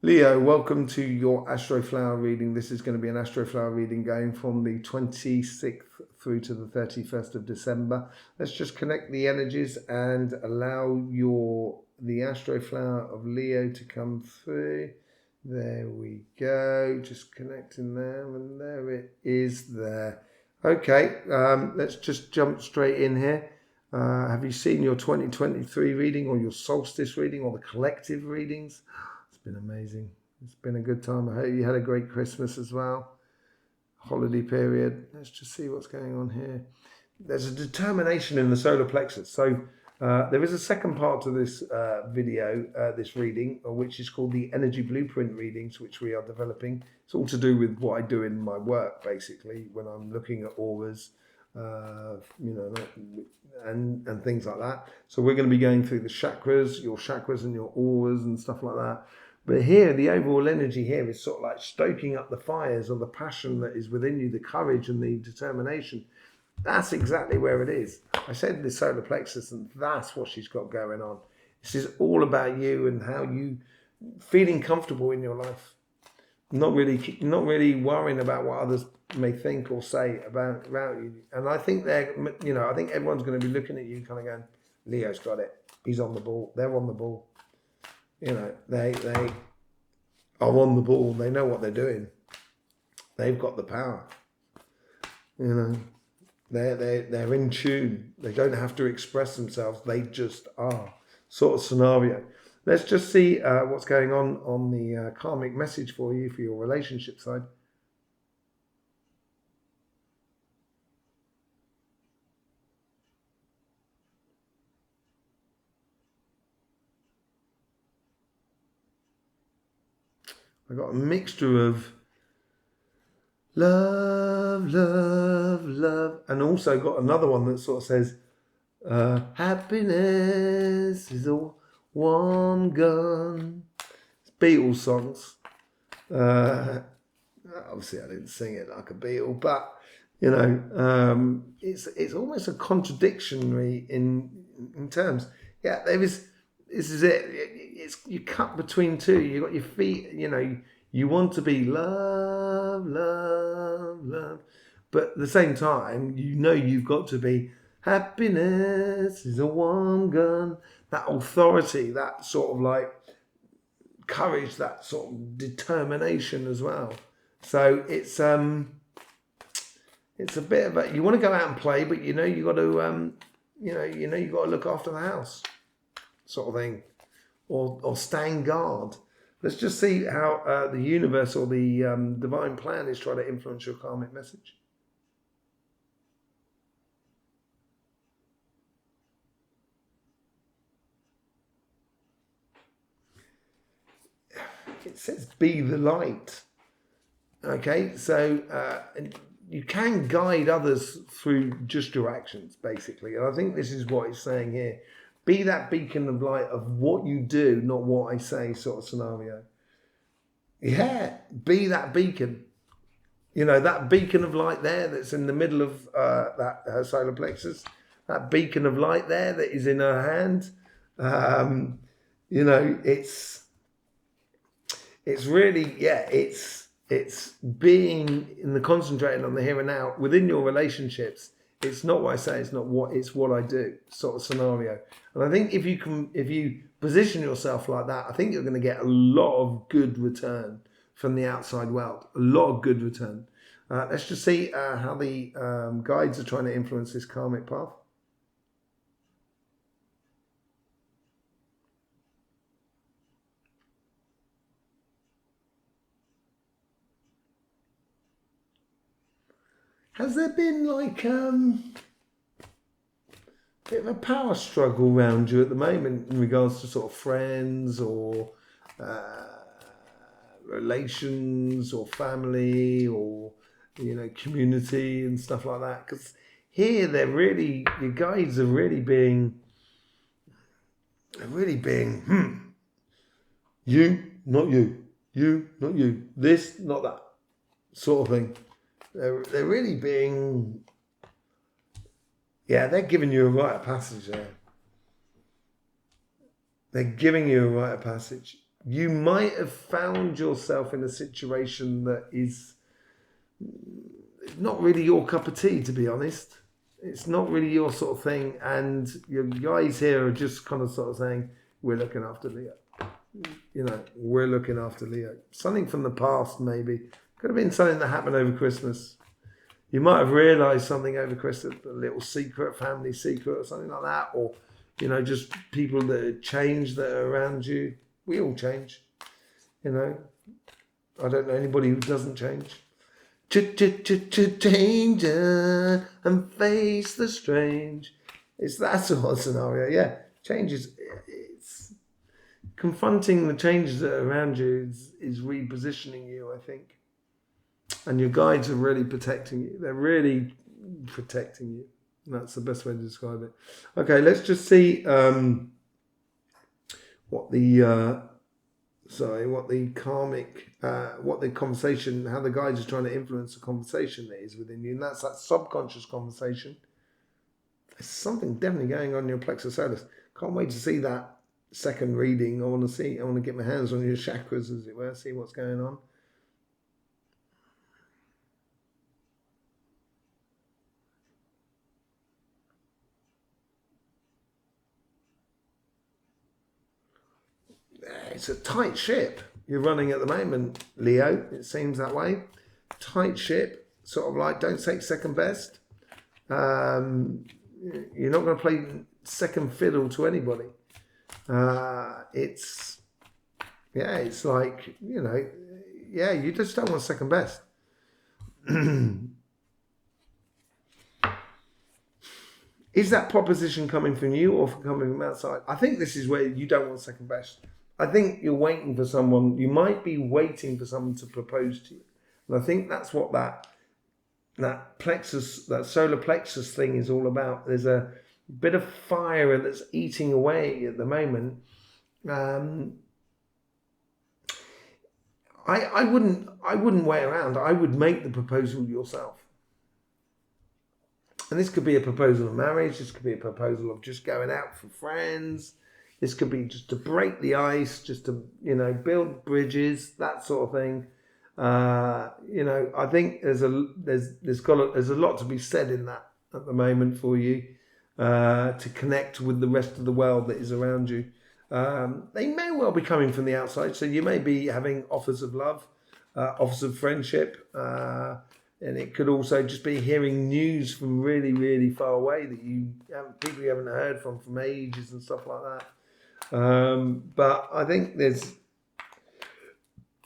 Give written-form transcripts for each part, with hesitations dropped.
Leo, welcome to your Astroflower reading. This is going to be an Astroflower reading going from the 26th through to the 31st of December. Let's just connect the energies and allow the Astroflower of Leo to come through. There we go. Just connecting there, and there it is there. Okay, let's just jump straight in here. Have you seen your 2023 reading or your solstice reading or the collective readings? It's been amazing. It's been a good time. I hope you had a great Christmas as well. Holiday period. Let's just see what's going on here. There's a determination in the solar plexus. So there is a second part to this video, this reading, which is called the Energy Blueprint readings, which we are developing. It's all to do with what I do in my work, basically, when I'm looking at auras, and things like that. So we're going to be going through the chakras, your chakras and your auras and stuff like that. But here, the overall energy here is sort of like stoking up the fires of the passion that is within you, the courage and the determination. That's exactly where it is. I said the solar plexus, and that's what she's got going on. This is all about you and how you feeling comfortable in your life. Not really worrying about what others may think or say about you. And I think I think everyone's going to be looking at you kind of going, Leo's got it. He's on the ball. They're on the ball. They are on the ball. They know what they're doing. They've got the power. They're in tune. They don't have to express themselves. They just are. Sort of scenario. Let's just see what's going on the karmic message for you for your relationship side. I got a mixture of love, love, love, and also got another one that sort of says happiness is a one gun. It's Beatles songs. Obviously, I didn't sing it like a Beatle, but it's almost a contradictory in terms. Yeah, this is it. You cut between two. You got your feet. You want to be love, love, love, but at the same time, you've got to be happiness is a one gun. That authority, that sort of like courage, that sort of determination as well. So it's a bit of a, you want to go out and play, but you got to you got to look after the house, sort of thing, or stand guard. Let's just see how the universe or the divine plan is trying to influence your karmic message. It says be the light. Okay, so you can guide others through just your actions, basically. And I think this is what it's saying here. Be that beacon of light of what you do, not what I say, sort of scenario. Yeah, be that beacon. That beacon of light there that's in the middle of her solar plexus. That beacon of light there that is in her hand. It's really, it's being in the concentrating on the here and now within your relationships. It's not what I say, it's what I do, sort of scenario. And I think if you position yourself like that, I think you're going to get a lot of good return from the outside world. A lot of good return. Let's just see how the guides are trying to influence this karmic path. Has there been like a bit of a power struggle around you at the moment in regards to sort of friends or relations or family or community and stuff like that? Because here your guides are really being you, not you, you, not you, this, not that, sort of thing. They're really being, they're giving you a rite of passage there. They're giving you a rite of passage. you might have found yourself in a situation that is not really your cup of tea, to be honest. It's not really your sort of thing, and your guys here are just kind of sort of saying, we're looking after Leo. You know, we're looking after Leo. Something from the past, maybe. Could have been something that happened over Christmas. You might have realised something over Christmas, a little secret, family secret or something like that, or, you know, just people that change that are around you. We all change, you know. I don't know anybody who doesn't change. Change and face the strange. It's that sort of scenario, yeah. Change is, it's confronting the changes that are around you is repositioning you, I think. And your guides are really protecting you. They're really protecting you. And that's the best way to describe it. Okay, let's just see what the karmic, what the conversation, how the guides are trying to influence the conversation that is within you. And that's that subconscious conversation. There's something definitely going on in your plexus solis. Can't wait to see that second reading. I want to get my hands on your chakras, as it were, see what's going on. It's a tight ship you're running at the moment, Leo. It seems that way. Tight ship, sort of like don't take second best. You're not going to play second fiddle to anybody. It's like, you know, yeah, you just don't want second best. Is that proposition coming from you or coming from outside? I think this is where you don't want second best. I think you're waiting for someone. You might be waiting for someone to propose to you, and I think that's what that plexus, that solar plexus thing is all about. There's a bit of fire that's eating away at the moment. I wouldn't wait around. I would make the proposal yourself. And this could be a proposal of marriage. This could be a proposal of just going out for friends. This could be just to break the ice, just to, you know, build bridges, that sort of thing. You know, I think there's a lot to be said in that at the moment for you, to connect with the rest of the world that is around you. They may well be coming from the outside, so you may be having offers of love, offers of friendship, and it could also just be hearing news from really, really far away that people you haven't heard from ages and stuff like that. But I think there's,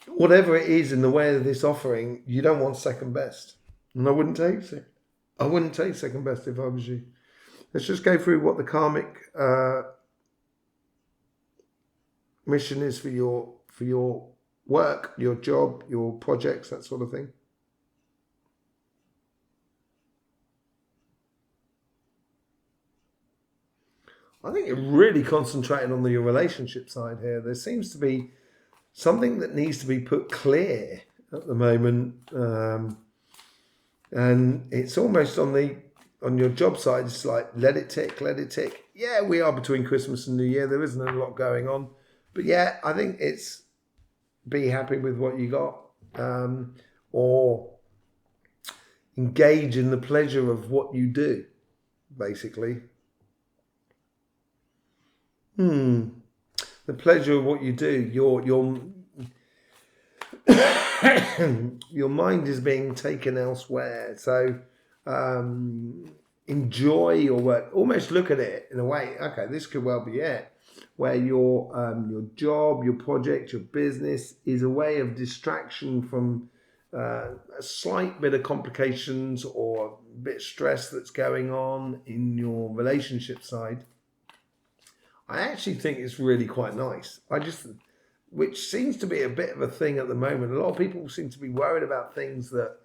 whatever it is in the way of this offering, you don't want second best, and I wouldn't take second best if I was you. Let's just go through what the karmic mission is for your work, your job, your projects, that sort of thing. I think you're really concentrating on your relationship side here. There seems to be something that needs to be put clear at the moment, and it's almost on your job side. It's like let it tick. Yeah, we are between Christmas and New Year. There isn't a lot going on, but yeah, I think it's be happy with what you got, or engage in the pleasure of what you do, basically. The pleasure of what you do, your mind is being taken elsewhere. So enjoy your work. Almost look at it in a way. Okay, this could well be it, where your job, your project, your business is a way of distraction from a slight bit of complications or a bit of stress that's going on in your relationship side. I actually think it's really quite nice. Which seems to be a bit of a thing at the moment. A lot of people seem to be worried about things that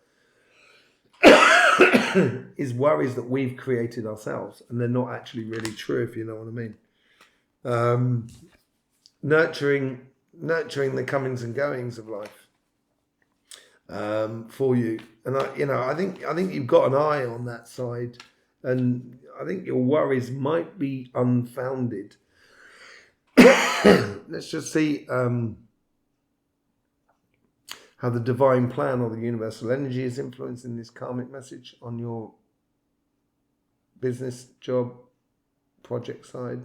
is worries that we've created ourselves, and they're not actually really true, if you know what I mean. Nurturing the comings and goings of life for you, and I think you've got an eye on that side, and I think your worries might be unfounded. Let's just see how the divine plan or the universal energy is influencing this karmic message on your business, job, project side.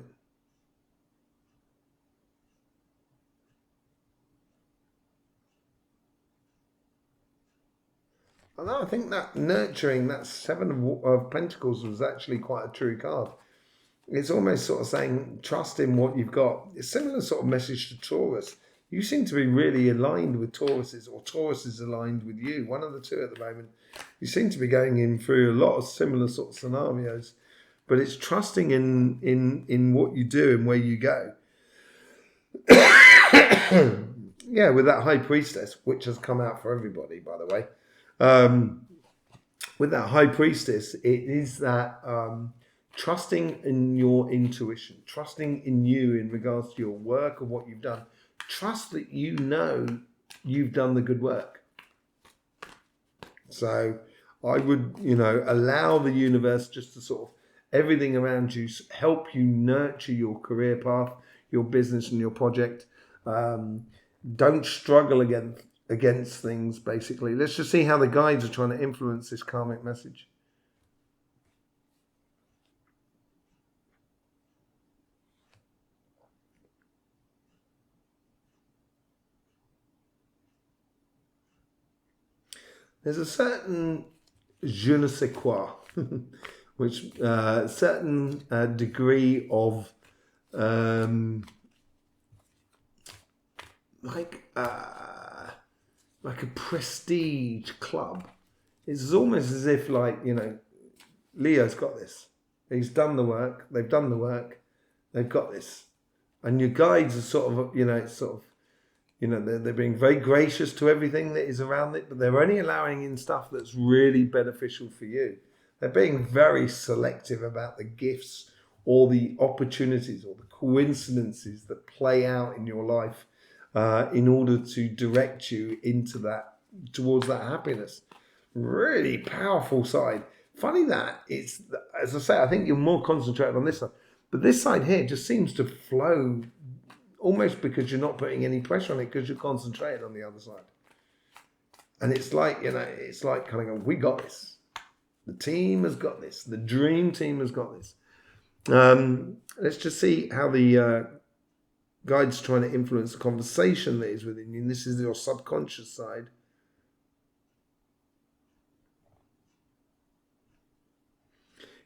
Although I think that nurturing, that Seven of Pentacles, was actually quite a true card. It's almost sort of saying, trust in what you've got. It's a similar sort of message to Taurus. You seem to be really aligned with Tauruses, or Taurus is aligned with you. One of the two at the moment. You seem to be going in through a lot of similar sort of scenarios. But it's trusting in what you do and where you go. Yeah, with that High Priestess, which has come out for everybody, by the way. With that High Priestess, it is that trusting in your intuition, trusting in you in regards to your work and what you've done. Trust that you know you've done the good work. So I would, allow the universe just to sort of, everything around you, help you nurture your career path, your business and your project. Don't struggle against things, basically. Let's just see how the guides are trying to influence this karmic message. There's a certain je ne sais quoi, which certain degree of like a prestige club. It's almost as if, like, Leo's got this. He's done the work. They've done the work. They've got this. And your guides are sort of, they're being very gracious to everything that is around it, but they're only allowing in stuff that's really beneficial for you. They're being very selective about the gifts or the opportunities or the coincidences that play out in your life in order to direct you into that, towards that happiness. Really powerful side. Funny that it's, as I say, I think you're more concentrated on this side, but this side here just seems to flow almost because you're not putting any pressure on it, because you're concentrated on the other side. And it's like, it's like kind of going, we got this. The team has got this. The dream team has got this. Let's just see how the guide's trying to influence the conversation that is within you. And this is your subconscious side.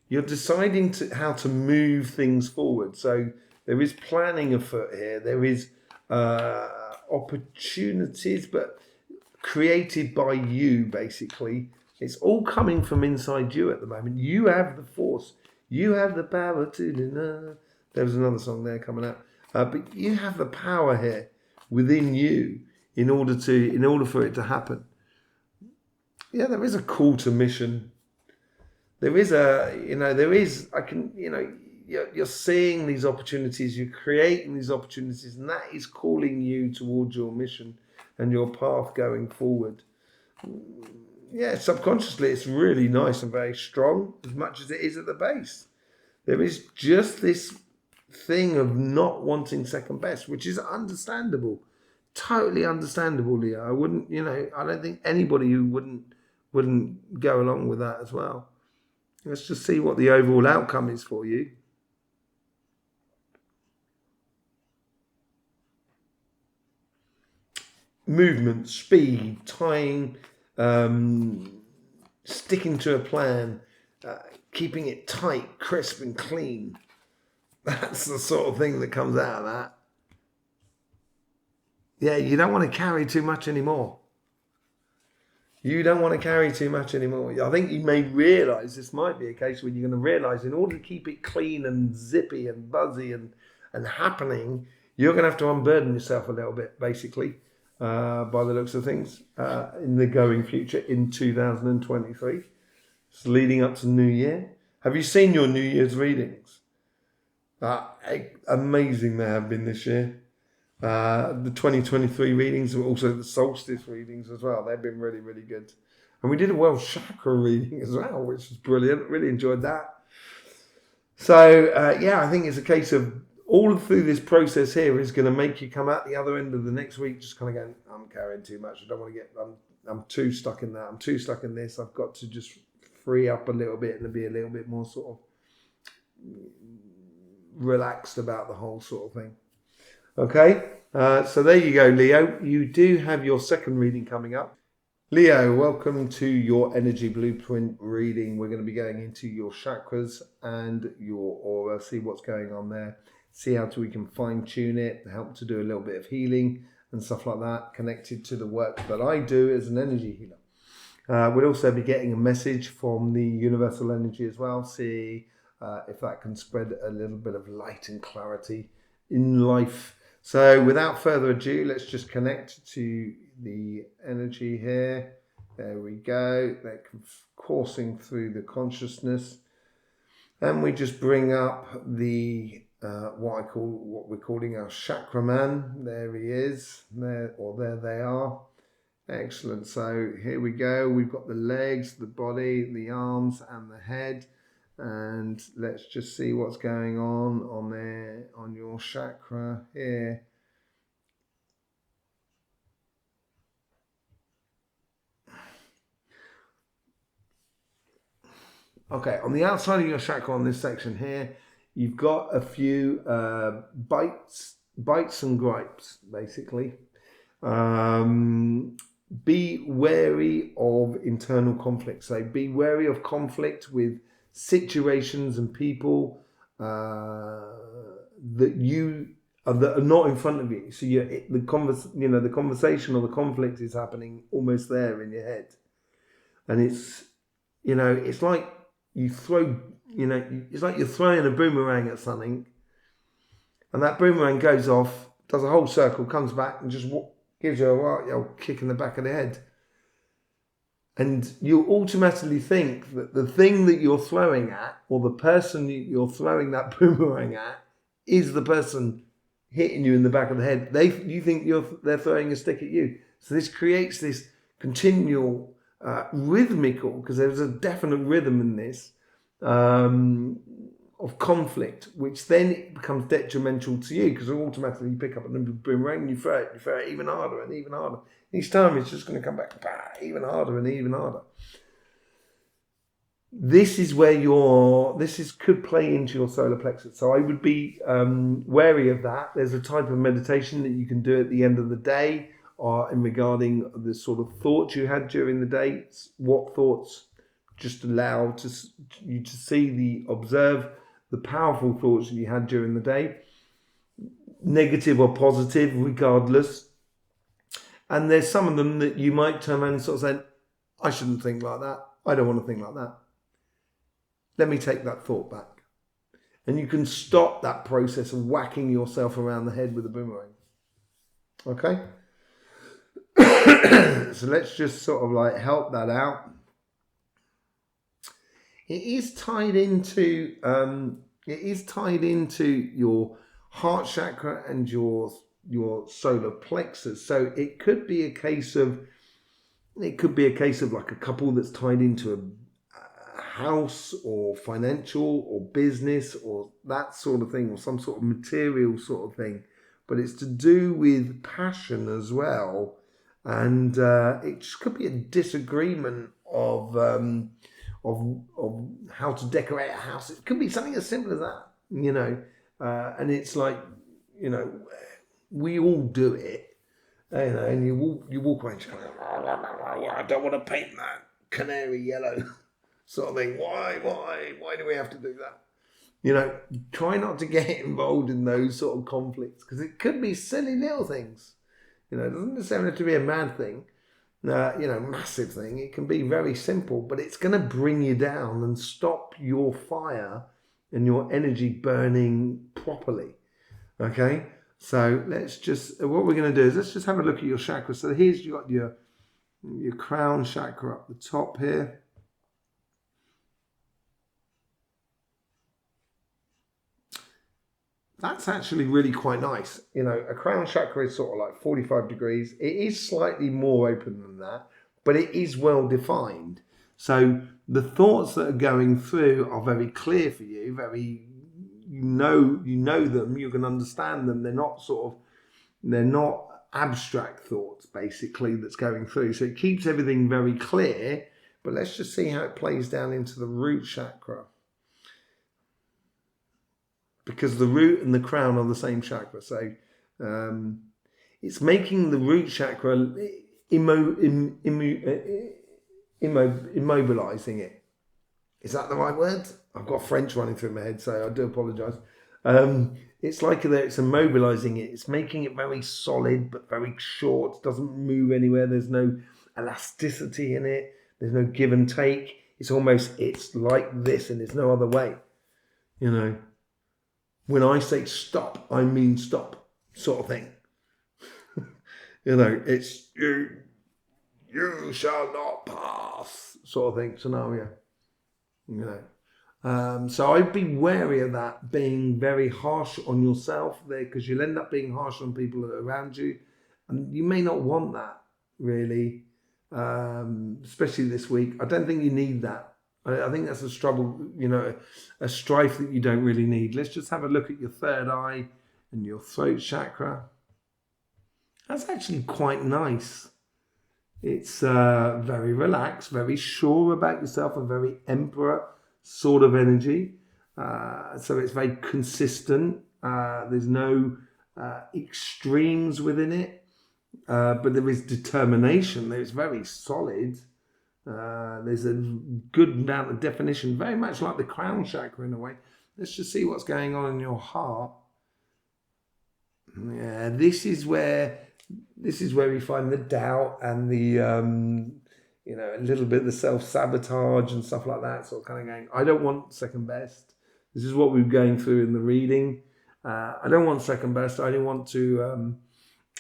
You're deciding how to move things forward. So there is planning afoot here. There is opportunities, but created by you, basically. It's all coming from inside you at the moment. You have the force. You have the power to deny. There was another song there coming out. But you have the power here within you in order for it to happen. Yeah, there is a call to mission. There is you're seeing these opportunities, you're creating these opportunities, and that is calling you towards your mission and your path going forward. Yeah, subconsciously, it's really nice and very strong, as much as it is at the base. There is just this thing of not wanting second best, which is understandable, totally understandable, Leo. I wouldn't, I don't think anybody who wouldn't go along with that as well. Let's just see what the overall outcome is for you. Movement, speed, tying, sticking to a plan, keeping it tight, crisp and clean. That's the sort of thing that comes out of that. Yeah, you don't want to carry too much anymore. You don't want to carry too much anymore. I think you may realise, this might be a case where you're going to realise, in order to keep it clean and zippy and buzzy and happening, you're going to have to unburden yourself a little bit, basically. By the looks of things, in the going future in 2023. It's leading up to New Year. Have you seen your New Year's readings? Amazing they have been this year. The 2023 readings and also the solstice readings as well. They've been really, really good. And we did a World Chakra reading as well, which was brilliant. Really enjoyed that. So, I think it's a case of all through this process here is going to make you come out the other end of the next week just kind of going, I'm carrying too much. I don't want to get, I'm too stuck in that. I'm too stuck in this. I've got to just free up a little bit and be a little bit more sort of relaxed about the whole sort of thing. Okay, so there you go, Leo. You do have your second reading coming up. Leo, welcome to your energy blueprint reading. We're going to be going into your chakras and your aura, see what's going on there, see how we can fine tune it, help to do a little bit of healing and stuff like that, connected to the work that I do as an energy healer. We'll also be getting a message from the universal energy as well, see if that can spread a little bit of light and clarity in life. So without further ado, let's just connect to the energy here. There we go. They're coursing through the consciousness, and we just bring up the what we're calling our chakra man. There he is. There they are. Excellent. So here we go. We've got the legs, the body, the arms, and the head. And let's just see what's going on there, on your chakra here. Okay, on the outside of your chakra, on this section here, you've got a few bites and gripes, basically. Be wary of internal conflict. So be wary of conflict with situations and people that are not in front of you. So the conversation or the conflict is happening almost there in your head, and it's like it's like you're throwing a boomerang at something, and that boomerang goes off, does a whole circle, comes back, and just gives you a right old kick in the back of the head. And you automatically think that the thing that you're throwing at, or the person you're throwing that boomerang at, is the person hitting you in the back of the head. You think they're throwing a stick at you. So this creates this continual rhythmical, because there's a definite rhythm in this, of conflict, which then it becomes detrimental to you, because automatically you pick up a boomerang and you throw it even harder and even harder. Each time it's just going to come back even harder and even harder. This is where could play into your solar plexus. So I would be wary of that. There's a type of meditation that you can do at the end of the day, or in regarding the sort of thoughts you had during the day. What thoughts just allow you to observe the powerful thoughts that you had during the day, negative or positive, regardless. And there's some of them that you might turn around and sort of say, I shouldn't think like that. I don't want to think like that. Let me take that thought back. And you can stop that process of whacking yourself around the head with a boomerang. Okay? So let's just sort of like help that out. It is tied into your heart chakra and your solar plexus. So it could be a case of like a couple that's tied into a house or financial or business or that sort of thing, or some sort of material sort of thing. But it's to do with passion as well. And it just could be a disagreement of how to decorate a house. It could be something as simple as that, and it's like, we all do it, and you walk away and just go, I don't want to paint that canary yellow sort of thing. Why do we have to do that? Try not to get involved in those sort of conflicts, because it could be silly little things. It doesn't necessarily have to be a mad thing, massive thing. It can be very simple, but it's going to bring you down and stop your fire and your energy burning properly. Okay, so what we're going to do is let's just have a look at your chakras. So here's you got your crown chakra up the top here. That's actually really quite nice. A crown chakra is sort of like 45 degrees. It is slightly more open than that, but it is well defined. So the thoughts that are going through are very clear for you. you know them, you can understand them. They're not abstract thoughts basically that's going through. So it keeps everything very clear. But let's just see how it plays down into the root chakra, because the root and the crown are the same chakra. So it's making the root chakra immobilizing it. Is that the right word? I've got French running through my head, so I do apologize. It's like it's immobilizing it. It's making it very solid, but very short. It doesn't move anywhere. There's no elasticity in it. There's no give and take. It's like this, and there's no other way. You know, when I say stop, I mean stop, sort of thing. You know, it's you shall not pass, sort of thing, scenario. You know, so I'd be wary of that being very harsh on yourself there, because you'll end up being harsh on people around you, and you may not want that really, especially this week. I don't think you need that. I think that's a struggle, you know, a strife that you don't really need. Let's just have a look at your third eye and your throat chakra. That's actually quite nice. It's very relaxed, very sure about yourself, a very emperor sort of energy. So it's very consistent. There's no extremes within it, but there is determination. It's very solid. There's a good amount of definition, very much like the crown chakra in a way. Let's just see what's going on in your heart. Yeah, this is where we find the doubt and the you know, a little bit of the self-sabotage and stuff like that, sort of kind of going, I don't want second best. This is what we're going through in the reading. I don't want second best. I only want to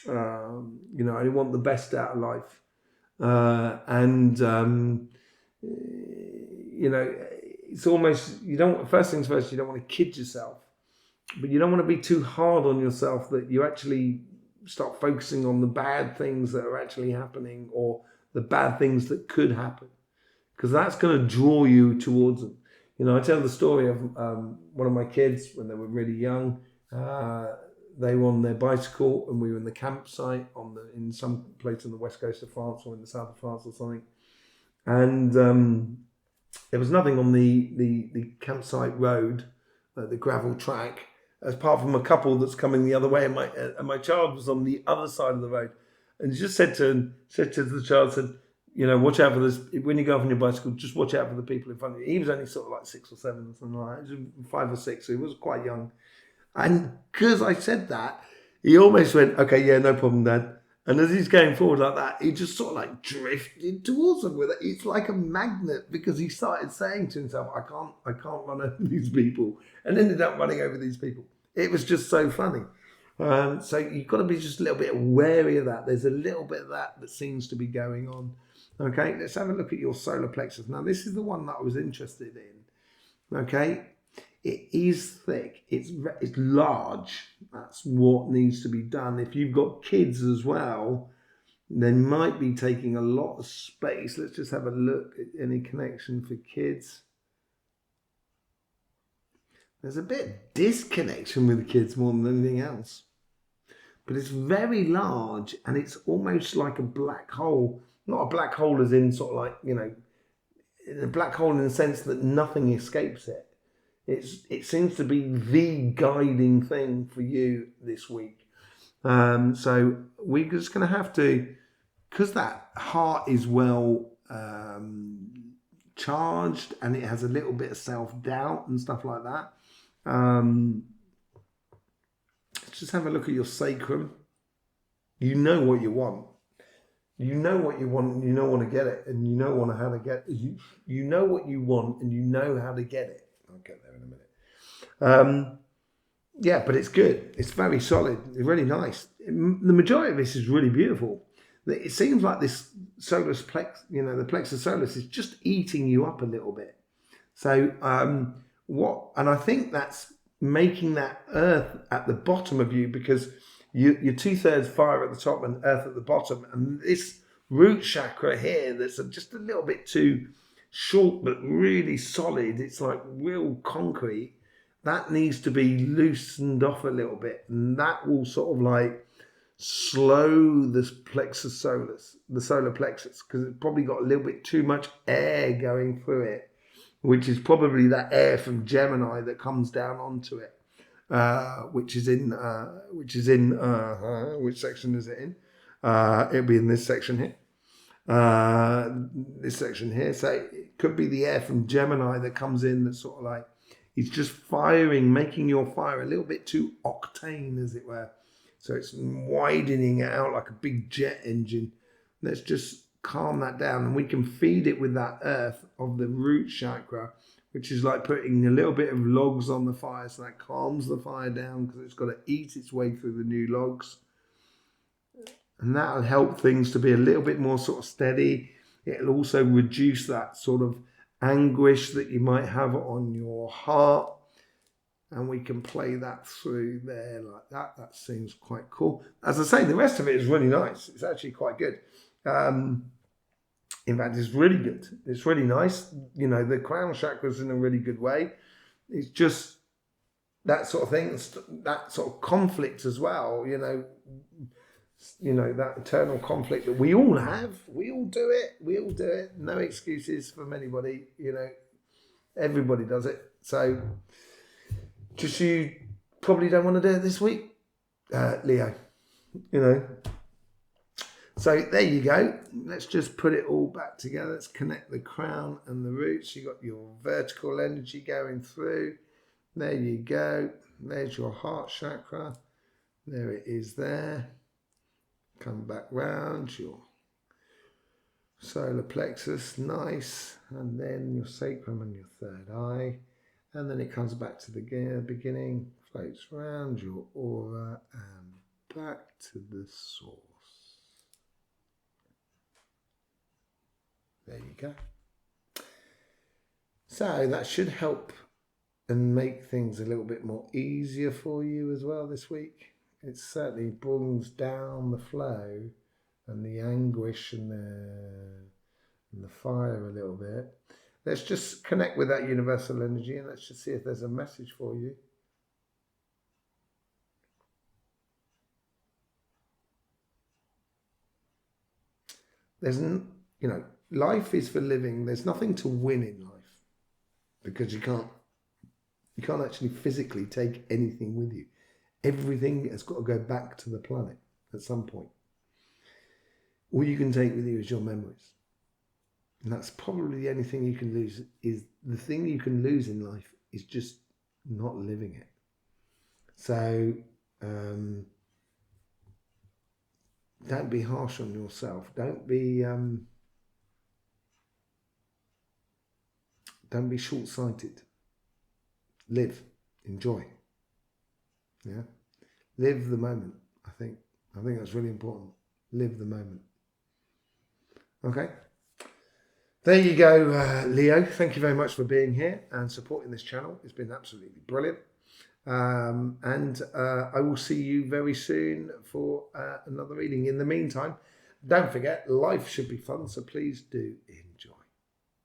you know, I only want the best out of life. You know, it's almost, first things first, you don't want to kid yourself, but you don't want to be too hard on yourself that you actually start focusing on the bad things that are actually happening, or the bad things that could happen, because that's going to draw you towards them. You know, I tell the story of one of my kids when they were really young. They were on their bicycle, and we were in the campsite in some place on the west coast of France or in the south of France or something. And there was nothing on the campsite road, the gravel track, apart from a couple that's coming the other way, and my child was on the other side of the road. And he just said to the child, you know, watch out for this. When you go off on your bicycle, just watch out for the people in front of you. He was only sort of like 6 or 7 or something like that. He was 5 or 6, so he was quite young. And because I said that, he almost went, okay, yeah, no problem, Dad. And as he's going forward like that, he just sort of like drifted towards them with it. It's like a magnet, because he started saying to himself, I can't run over these people, and ended up running over these people. It was just so funny. So you've got to be just a little bit wary of that. There's a little bit of that seems to be going on. Okay, let's have a look at your solar plexus. Now, this is the one that I was interested in. Okay, it is thick. It's large. That's what needs to be done. If you've got kids as well, they might be taking a lot of space. Let's just have a look at any connection for kids. There's a bit of disconnection with the kids more than anything else. But it's very large, and it's almost like a black hole. Not a black hole as in sort of like, you know, a black hole in the sense that nothing escapes it. It seems to be the guiding thing for you this week. So we're just going to have to, because that heart is well charged, and it has a little bit of self-doubt and stuff like that. Let's just have a look at your sacrum. You know what you want. You know what you want, and you know want to get it, and you know how to get it. You know what you want, and you know how to get it. I'll get there in a minute. Yeah, but it's good. It's very solid. It's really nice. The majority of this is really beautiful. It seems like this solar plex, you know, the plexus solaris is just eating you up a little bit. So and I think that's making that earth at the bottom of you, because you're 2/3 fire at the top and earth at the bottom, and this root chakra here that's just a little bit too short but really solid. It's like real concrete. that needs to be loosened off a little bit, and that will sort of like slow this plexus solus, the solar plexus, because it's probably got a little bit too much air going through it, which is probably that air from Gemini that comes down onto it, which section is it in? It'll be in this section here. This section here. So it could be the air from Gemini that comes in that's sort of like, it's just firing, making your fire a little bit too octane, as it were. So it's widening it out like a big jet engine. Let's just calm that down, and we can feed it with that earth of the root chakra, which is like putting a little bit of logs on the fire, so that calms the fire down because it's got to eat its way through the new logs. And that'll help things to be a little bit more sort of steady. It'll also reduce that sort of anguish that you might have on your heart. And we can play that through there like that. That seems quite cool. As I say, the rest of it is really nice. It's actually quite good. In fact, it's really good. It's really nice. You know, the crown chakra's in a really good way. It's just that sort of thing, that sort of conflict as well, you know, that eternal conflict that we all have. We all do it. We all do it. No excuses from anybody, you know. Everybody does it. So just you probably don't want to do it this week, Leo, you know. So there you go. Let's just put it all back together. Let's connect the crown and the roots. You got your vertical energy going through. There you go. There's your heart chakra. There it is there. Come back round your solar plexus. Nice. And then your sacrum and your third eye. And then it comes back to the beginning. Floats around your aura and back to the source. There you go. So that should help and make things a little bit more easier for you as well this week. It certainly brings down the flow and the anguish and the fire a little bit. Let's just connect with that universal energy and let's just see if there's a message for you. There's, life is for living. There's nothing to win in life because you can't actually physically take anything with you. Everything has got to go back to the planet at some point. All you can take with you is your memories. And that's probably the only thing you can lose. Is the thing you can lose in life is just not living it. So don't be harsh on yourself. Don't be short-sighted. Live, enjoy. Yeah, live the moment. I think that's really important. Live the moment. Okay. There you go, Leo. Thank you very much for being here and supporting this channel. It's been absolutely brilliant. And I will see you very soon for another reading. In the meantime, don't forget, life should be fun, so please do enjoy.